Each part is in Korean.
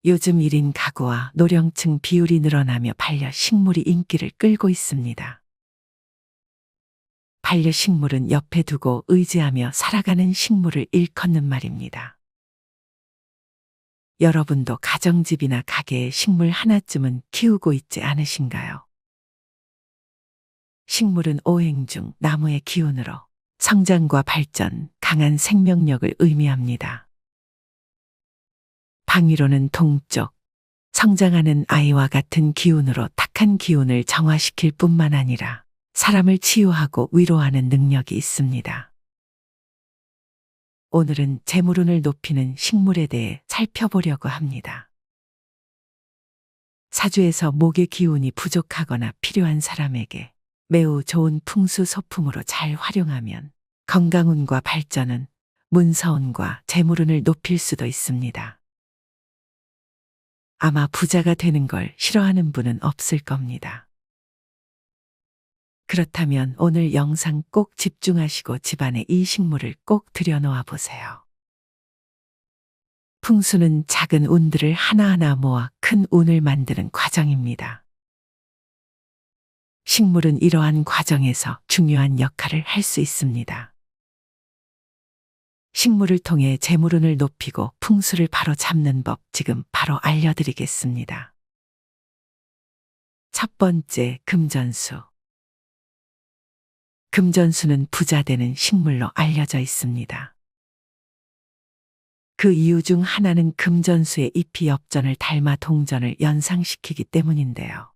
요즘 1인 가구와 노령층 비율이 늘어나며 반려식물이 인기를 끌고 있습니다. 반려식물은 옆에 두고 의지하며 살아가는 식물을 일컫는 말입니다. 여러분도 가정집이나 가게에 식물 하나쯤은 키우고 있지 않으신가요? 식물은 오행 중 나무의 기운으로 성장과 발전, 강한 생명력을 의미합니다. 방위로는 동쪽, 성장하는 아이와 같은 기운으로 탁한 기운을 정화시킬 뿐만 아니라 사람을 치유하고 위로하는 능력이 있습니다. 오늘은 재물운을 높이는 식물에 대해 살펴보려고 합니다. 사주에서 목의 기운이 부족하거나 필요한 사람에게 매우 좋은 풍수 소품으로 잘 활용하면 건강운과 발전은, 문서운과 재물운을 높일 수도 있습니다. 아마 부자가 되는 걸 싫어하는 분은 없을 겁니다. 그렇다면 오늘 영상 꼭 집중하시고 집안에 이 식물을 꼭 들여놓아 보세요. 풍수는 작은 운들을 하나하나 모아 큰 운을 만드는 과정입니다. 식물은 이러한 과정에서 중요한 역할을 할 수 있습니다. 식물을 통해 재물운을 높이고 풍수를 바로 잡는 법 지금 바로 알려드리겠습니다. 첫 번째, 금전수. 금전수는 부자 되는 식물로 알려져 있습니다. 그 이유 중 하나는 금전수의 잎이 엽전을 닮아 동전을 연상시키기 때문인데요.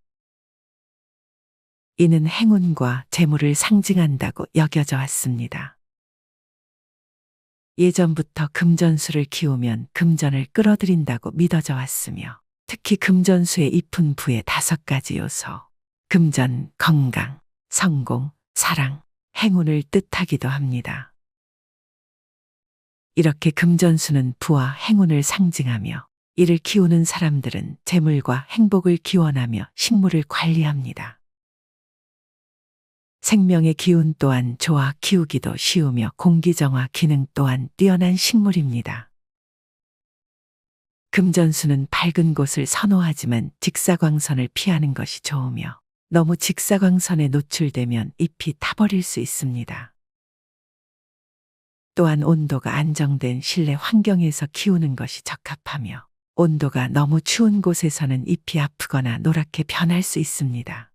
이는 행운과 재물을 상징한다고 여겨져 왔습니다. 예전부터 금전수를 키우면 금전을 끌어들인다고 믿어져 왔으며, 특히 금전수의 잎은 부의 5가지 요소, 금전, 건강, 성공, 사랑, 행운을 뜻하기도 합니다. 이렇게 금전수는 부와 행운을 상징하며, 이를 키우는 사람들은 재물과 행복을 기원하며 식물을 관리합니다. 생명의 기운 또한 좋아 키우기도 쉬우며 공기정화 기능 또한 뛰어난 식물입니다. 금전수는 밝은 곳을 선호하지만 직사광선을 피하는 것이 좋으며, 너무 직사광선에 노출되면 잎이 타버릴 수 있습니다. 또한 온도가 안정된 실내 환경에서 키우는 것이 적합하며, 온도가 너무 추운 곳에서는 잎이 아프거나 노랗게 변할 수 있습니다.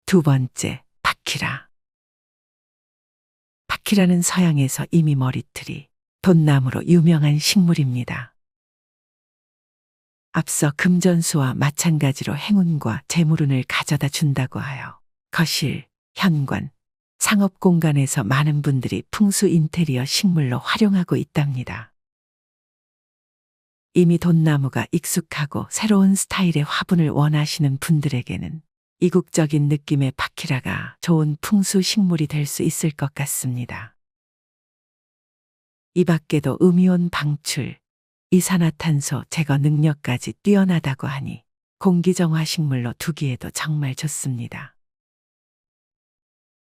두 번째, 파키라. 파키라는 서양에서 이미 머리틀이 돈나무로 유명한 식물입니다. 앞서 금전수와 마찬가지로 행운과 재물운을 가져다 준다고 하여 거실, 현관, 상업 공간에서 많은 분들이 풍수 인테리어 식물로 활용하고 있답니다. 이미 돈나무가 익숙하고 새로운 스타일의 화분을 원하시는 분들에게는 이국적인 느낌의 파키라가 좋은 풍수 식물이 될 수 있을 것 같습니다. 이 밖에도 음이온 방출, 이산화탄소 제거 능력까지 뛰어나다고 하니 공기정화 식물로 두기에도 정말 좋습니다.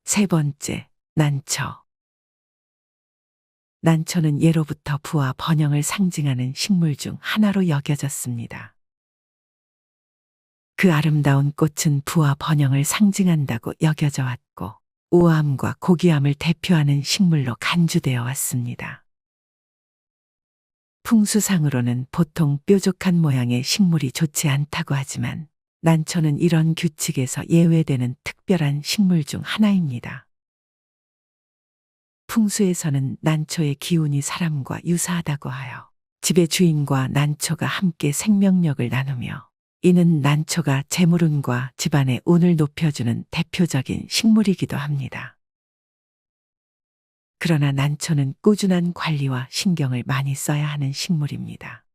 세 번째, 난초. 난초는 예로부터 부와 번영을 상징하는 식물 중 하나로 여겨졌습니다. 그 아름다운 꽃은 부와 번영을 상징한다고 여겨져 왔고, 우아함과 고귀함을 대표하는 식물로 간주되어 왔습니다. 풍수상으로는 보통 뾰족한 모양의 식물이 좋지 않다고 하지만, 난초는 이런 규칙에서 예외되는 특별한 식물 중 하나입니다. 풍수에서는 난초의 기운이 사람과 유사하다고 하여 집의 주인과 난초가 함께 생명력을 나누며, 이는 난초가 재물운과 집안의 운을 높여주는 대표적인 식물이기도 합니다. 그러나 난초는 꾸준한 관리와 신경을 많이 써야 하는 식물입니다.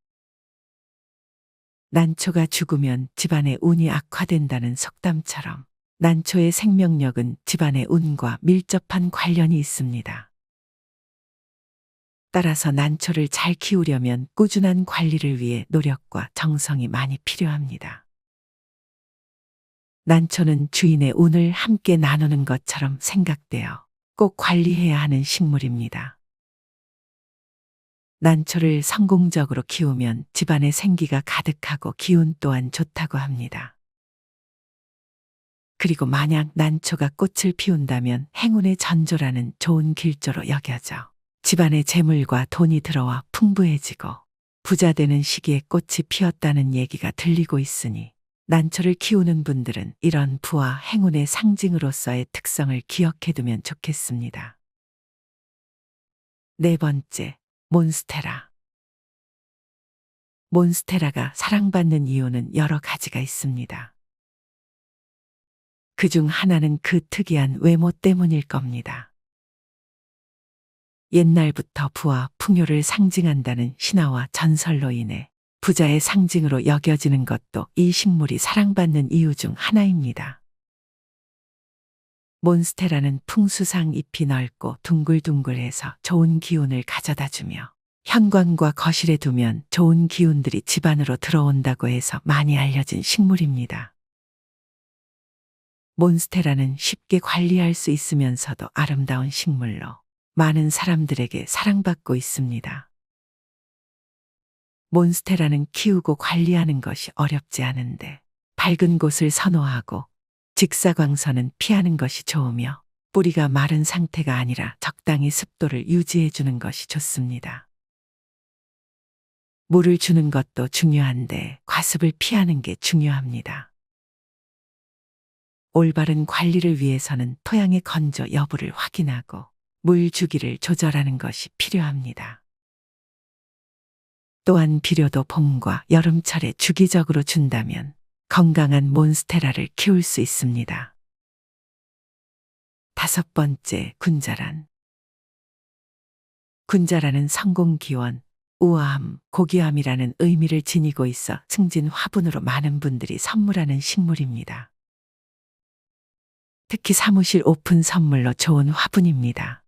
난초가 죽으면 집안의 운이 악화된다는 속담처럼 난초의 생명력은 집안의 운과 밀접한 관련이 있습니다. 따라서 난초를 잘 키우려면 꾸준한 관리를 위해 노력과 정성이 많이 필요합니다. 난초는 주인의 운을 함께 나누는 것처럼 생각되어 꼭 관리해야 하는 식물입니다. 난초를 성공적으로 키우면 집안에 생기가 가득하고 기운 또한 좋다고 합니다. 그리고 만약 난초가 꽃을 피운다면 행운의 전조라는 좋은 길조로 여겨져 집안에 재물과 돈이 들어와 풍부해지고 부자 되는 시기에 꽃이 피었다는 얘기가 들리고 있으니 난초를 키우는 분들은 이런 부와 행운의 상징으로서의 특성을 기억해두면 좋겠습니다. 네 번째, 몬스테라. 몬스테라가 사랑받는 이유는 여러 가지가 있습니다. 그중 하나는 그 특이한 외모 때문일 겁니다. 옛날부터 부와 풍요를 상징한다는 신화와 전설로 인해 부자의 상징으로 여겨지는 것도 이 식물이 사랑받는 이유 중 하나입니다. 몬스테라는 풍수상 잎이 넓고 둥글둥글해서 좋은 기운을 가져다 주며 현관과 거실에 두면 좋은 기운들이 집 안으로 들어온다고 해서 많이 알려진 식물입니다. 몬스테라는 쉽게 관리할 수 있으면서도 아름다운 식물로 많은 사람들에게 사랑받고 있습니다. 몬스테라는 키우고 관리하는 것이 어렵지 않은데 밝은 곳을 선호하고 직사광선은 피하는 것이 좋으며 뿌리가 마른 상태가 아니라 적당히 습도를 유지해 주는 것이 좋습니다. 물을 주는 것도 중요한데 과습을 피하는 게 중요합니다. 올바른 관리를 위해서는 토양의 건조 여부를 확인하고 물 주기를 조절하는 것이 필요합니다. 또한 비료도 봄과 여름철에 주기적으로 준다면 건강한 몬스테라를 키울 수 있습니다. 다섯 번째, 군자란. 군자란은 성공기원, 우아함, 고귀함이라는 의미를 지니고 있어 승진 화분으로 많은 분들이 선물하는 식물입니다. 특히 사무실 오픈 선물로 좋은 화분입니다.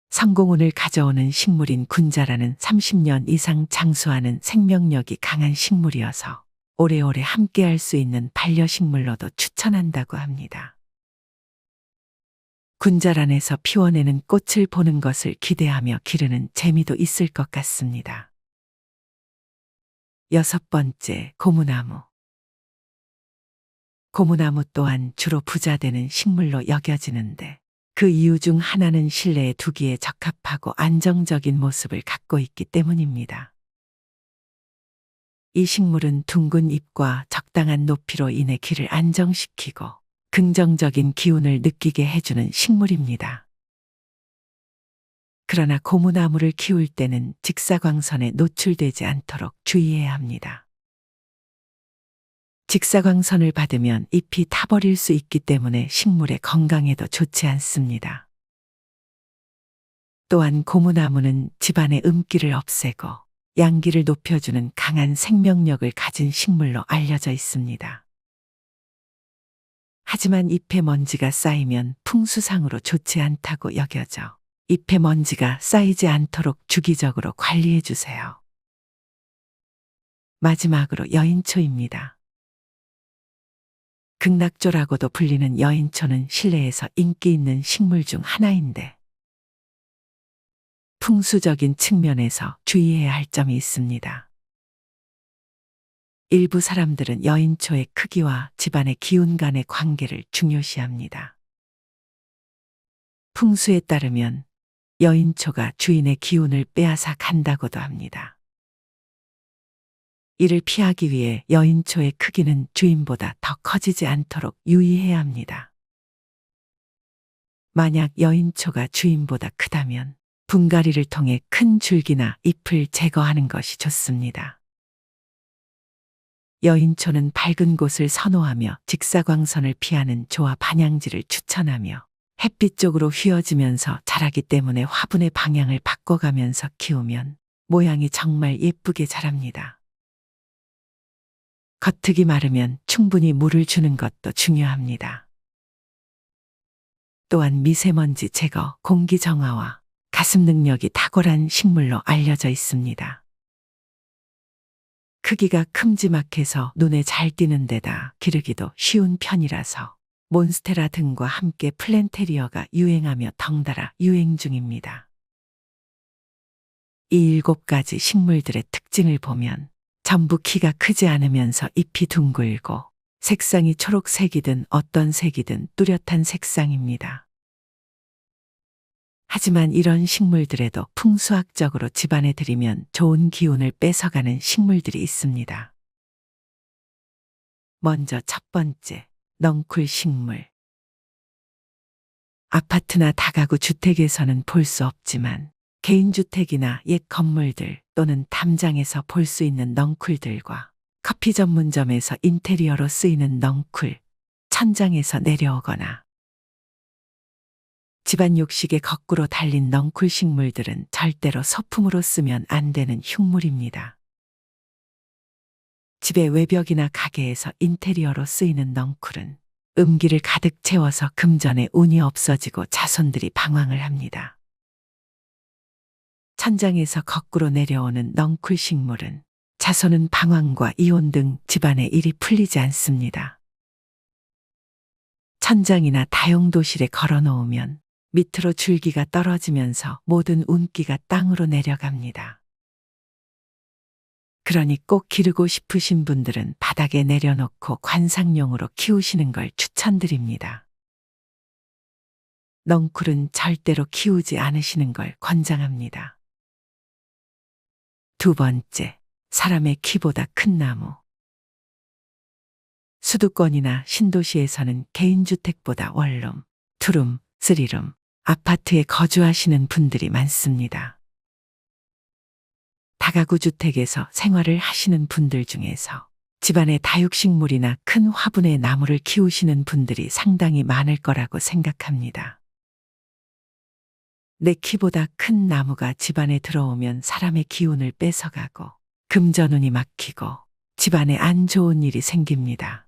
성공운을 가져오는 식물인 군자란은 30년 이상 장수하는 생명력이 강한 식물이어서 오래오래 함께할 수 있는 반려식물로도 추천한다고 합니다. 군자란에서 피워내는 꽃을 보는 것을 기대하며 기르는 재미도 있을 것 같습니다. 여섯 번째, 고무나무. 고무나무 또한 주로 부자 되는 식물로 여겨지는데 그 이유 중 하나는 실내에 두기에 적합하고 안정적인 모습을 갖고 있기 때문입니다. 이 식물은 둥근 잎과 적당한 높이로 인해 귀를 안정시키고 긍정적인 기운을 느끼게 해주는 식물입니다. 그러나 고무나무를 키울 때는 직사광선에 노출되지 않도록 주의해야 합니다. 직사광선을 받으면 잎이 타버릴 수 있기 때문에 식물의 건강에도 좋지 않습니다. 또한 고무나무는 집안의 음기를 없애고 양기를 높여주는 강한 생명력을 가진 식물로 알려져 있습니다. 하지만 잎에 먼지가 쌓이면 풍수상으로 좋지 않다고 여겨져 잎에 먼지가 쌓이지 않도록 주기적으로 관리해 주세요. 마지막으로 여인초입니다. 극락조라고도 불리는 여인초는 실내에서 인기 있는 식물 중 하나인데 풍수적인 측면에서 주의해야 할 점이 있습니다. 일부 사람들은 여인초의 크기와 집안의 기운 간의 관계를 중요시합니다. 풍수에 따르면 여인초가 주인의 기운을 빼앗아 간다고도 합니다. 이를 피하기 위해 여인초의 크기는 주인보다 더 커지지 않도록 유의해야 합니다. 만약 여인초가 주인보다 크다면 분갈이를 통해 큰 줄기나 잎을 제거하는 것이 좋습니다. 여인초는 밝은 곳을 선호하며 직사광선을 피하는 조화 반향지를 추천하며 햇빛 쪽으로 휘어지면서 자라기 때문에 화분의 방향을 바꿔가면서 키우면 모양이 정말 예쁘게 자랍니다. 겉흙이 마르면 충분히 물을 주는 것도 중요합니다. 또한 미세먼지 제거, 공기 정화와 가습 능력이 탁월한 식물로 알려져 있습니다. 크기가 큼지막해서 눈에 잘 띄는 데다 기르기도 쉬운 편이라서 몬스테라 등과 함께 플랜테리어가 유행하며 덩달아 유행 중입니다. 이 7가지 식물들의 특징을 보면 전부 키가 크지 않으면서 잎이 둥글고 색상이 초록색이든 어떤 색이든 뚜렷한 색상입니다. 하지만 이런 식물들에도 풍수학적으로 집안에 들이면 좋은 기운을 뺏어가는 식물들이 있습니다. 먼저 첫 번째, 넝쿨 식물. 아파트나 다가구 주택에서는 볼 수 없지만 개인주택이나 옛 건물들 또는 담장에서 볼 수 있는 넝쿨들과 커피 전문점에서 인테리어로 쓰이는 넝쿨, 천장에서 내려오거나 집안 욕실에 거꾸로 달린 넝쿨 식물들은 절대로 소품으로 쓰면 안 되는 흉물입니다. 집의 외벽이나 가게에서 인테리어로 쓰이는 넝쿨은 음기를 가득 채워서 금전에 운이 없어지고 자손들이 방황을 합니다. 천장에서 거꾸로 내려오는 넝쿨 식물은 자손은 방황과 이혼 등 집안의 일이 풀리지 않습니다. 천장이나 다용도실에 걸어 놓으면 밑으로 줄기가 떨어지면서 모든 운기가 땅으로 내려갑니다. 그러니 꼭 기르고 싶으신 분들은 바닥에 내려놓고 관상용으로 키우시는 걸 추천드립니다. 넝쿨은 절대로 키우지 않으시는 걸 권장합니다. 두 번째, 사람의 키보다 큰 나무. 수도권이나 신도시에서는 개인주택보다 원룸, 투룸, 쓰리룸, 아파트에 거주하시는 분들이 많습니다. 다가구 주택에서 생활을 하시는 분들 중에서 집안에 다육식물이나 큰 화분의 나무를 키우시는 분들이 상당히 많을 거라고 생각합니다. 내 키보다 큰 나무가 집안에 들어오면 사람의 기운을 뺏어가고 금전운이 막히고 집안에 안 좋은 일이 생깁니다.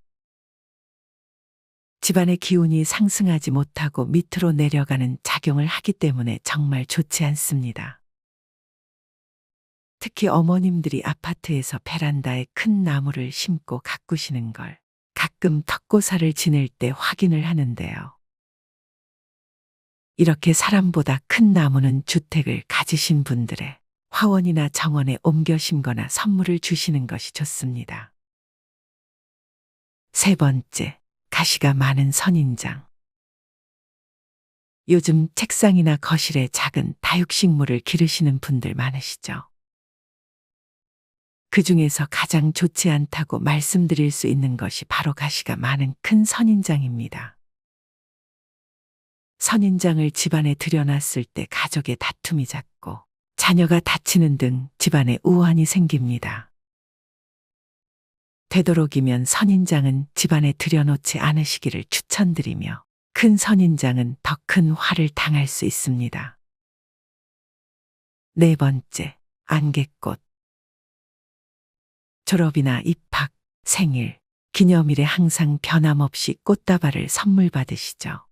집안의 기운이 상승하지 못하고 밑으로 내려가는 작용을 하기 때문에 정말 좋지 않습니다. 특히 어머님들이 아파트에서 베란다에 큰 나무를 심고 가꾸시는 걸 가끔 턱고사를 지낼 때 확인을 하는데요. 이렇게 사람보다 큰 나무는 주택을 가지신 분들의 화원이나 정원에 옮겨 심거나 선물을 주시는 것이 좋습니다. 세 번째, 가시가 많은 선인장. 요즘 책상이나 거실에 작은 다육식물을 기르시는 분들 많으시죠? 그 중에서 가장 좋지 않다고 말씀드릴 수 있는 것이 바로 가시가 많은 큰 선인장입니다. 선인장을 집안에 들여놨을 때 가족의 다툼이 잦고 자녀가 다치는 등 집안에 우환이 생깁니다. 되도록이면 선인장은 집안에 들여놓지 않으시기를 추천드리며 큰 선인장은 더 큰 화를 당할 수 있습니다. 네 번째, 안개꽃. 졸업이나 입학, 생일, 기념일에 항상 변함없이 꽃다발을 선물 받으시죠.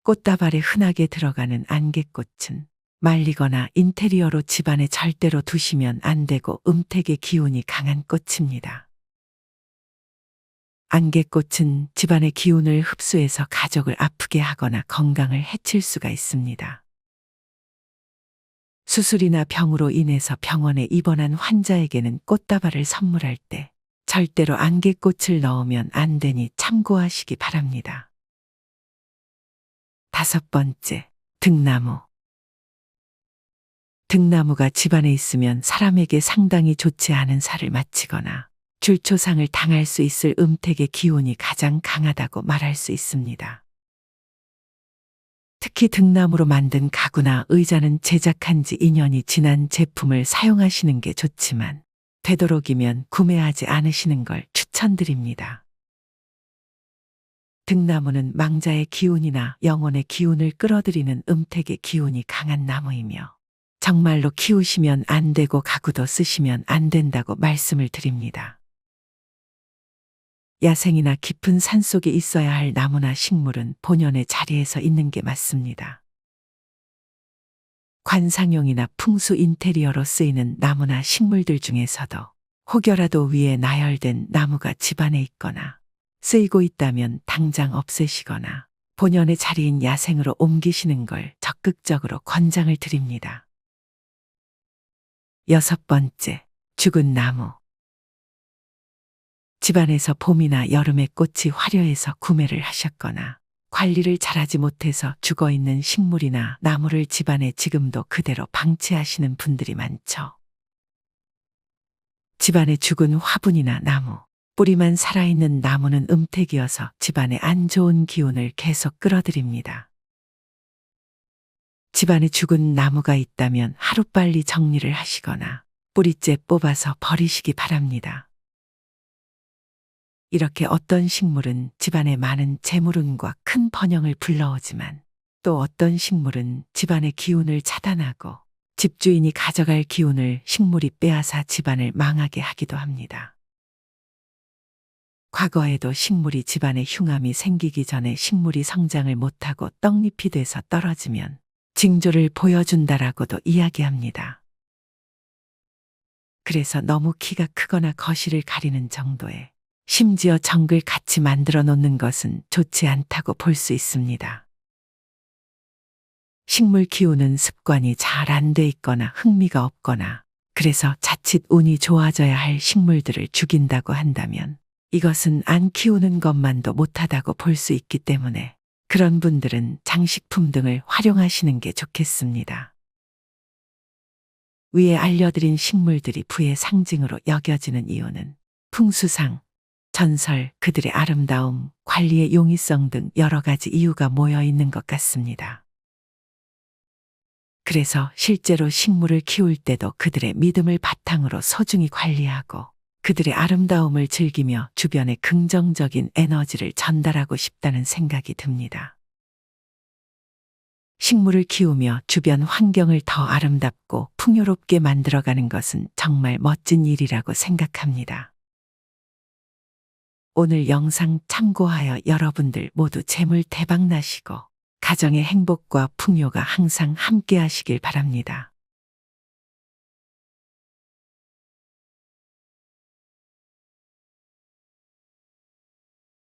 꽃다발에 흔하게 들어가는 안개꽃은 말리거나 인테리어로 집안에 절대로 두시면 안 되고 음택의 기운이 강한 꽃입니다. 안개꽃은 집안의 기운을 흡수해서 가족을 아프게 하거나 건강을 해칠 수가 있습니다. 수술이나 병으로 인해서 병원에 입원한 환자에게는 꽃다발을 선물할 때 절대로 안개꽃을 넣으면 안 되니 참고하시기 바랍니다. 다섯 번째, 등나무. 등나무가 집안에 있으면 사람에게 상당히 좋지 않은 살을 마치거나 줄초상을 당할 수 있을 음택의 기운이 가장 강하다고 말할 수 있습니다. 특히 등나무로 만든 가구나 의자는 제작한 지 2년이 지난 제품을 사용하시는 게 좋지만 되도록이면 구매하지 않으시는 걸 추천드립니다. 등나무는 망자의 기운이나 영혼의 기운을 끌어들이는 음택의 기운이 강한 나무이며 정말로 키우시면 안 되고 가구도 쓰시면 안 된다고 말씀을 드립니다. 야생이나 깊은 산속에 있어야 할 나무나 식물은 본연의 자리에서 있는 게 맞습니다. 관상용이나 풍수 인테리어로 쓰이는 나무나 식물들 중에서도 혹여라도 위에 나열된 나무가 집안에 있거나 쓰이고 있다면 당장 없애시거나 본연의 자리인 야생으로 옮기시는 걸 적극적으로 권장을 드립니다. 6번째, 죽은 나무. 집안에서 봄이나 여름에 꽃이 화려해서 구매를 하셨거나 관리를 잘하지 못해서 죽어 있는 식물이나 나무를 집안에 지금도 그대로 방치하시는 분들이 많죠. 집안에 죽은 화분이나 나무, 뿌리만 살아있는 나무는 음택이어서 집안에 안 좋은 기운을 계속 끌어들입니다. 집안에 죽은 나무가 있다면 하루빨리 정리를 하시거나 뿌리째 뽑아서 버리시기 바랍니다. 이렇게 어떤 식물은 집안에 많은 재물운과 큰 번영을 불러오지만 또 어떤 식물은 집안의 기운을 차단하고 집주인이 가져갈 기운을 식물이 빼앗아 집안을 망하게 하기도 합니다. 과거에도 식물이 집안에 흉암이 생기기 전에 식물이 성장을 못하고 떡잎이 돼서 떨어지면 징조를 보여준다라고도 이야기합니다. 그래서 너무 키가 크거나 거실을 가리는 정도에 심지어 정글 같이 만들어 놓는 것은 좋지 않다고 볼 수 있습니다. 식물 키우는 습관이 잘 안 돼 있거나 흥미가 없거나 그래서 자칫 운이 좋아져야 할 식물들을 죽인다고 한다면 이것은 안 키우는 것만도 못하다고 볼 수 있기 때문에 그런 분들은 장식품 등을 활용하시는 게 좋겠습니다. 위에 알려드린 식물들이 부의 상징으로 여겨지는 이유는 풍수상, 전설, 그들의 아름다움, 관리의 용이성 등 여러 가지 이유가 모여 있는 것 같습니다. 그래서 실제로 식물을 키울 때도 그들의 믿음을 바탕으로 소중히 관리하고 그들의 아름다움을 즐기며 주변에 긍정적인 에너지를 전달하고 싶다는 생각이 듭니다. 식물을 키우며 주변 환경을 더 아름답고 풍요롭게 만들어가는 것은 정말 멋진 일이라고 생각합니다. 오늘 영상 참고하여 여러분들 모두 재물 대박 나시고 가정의 행복과 풍요가 항상 함께 하시길 바랍니다.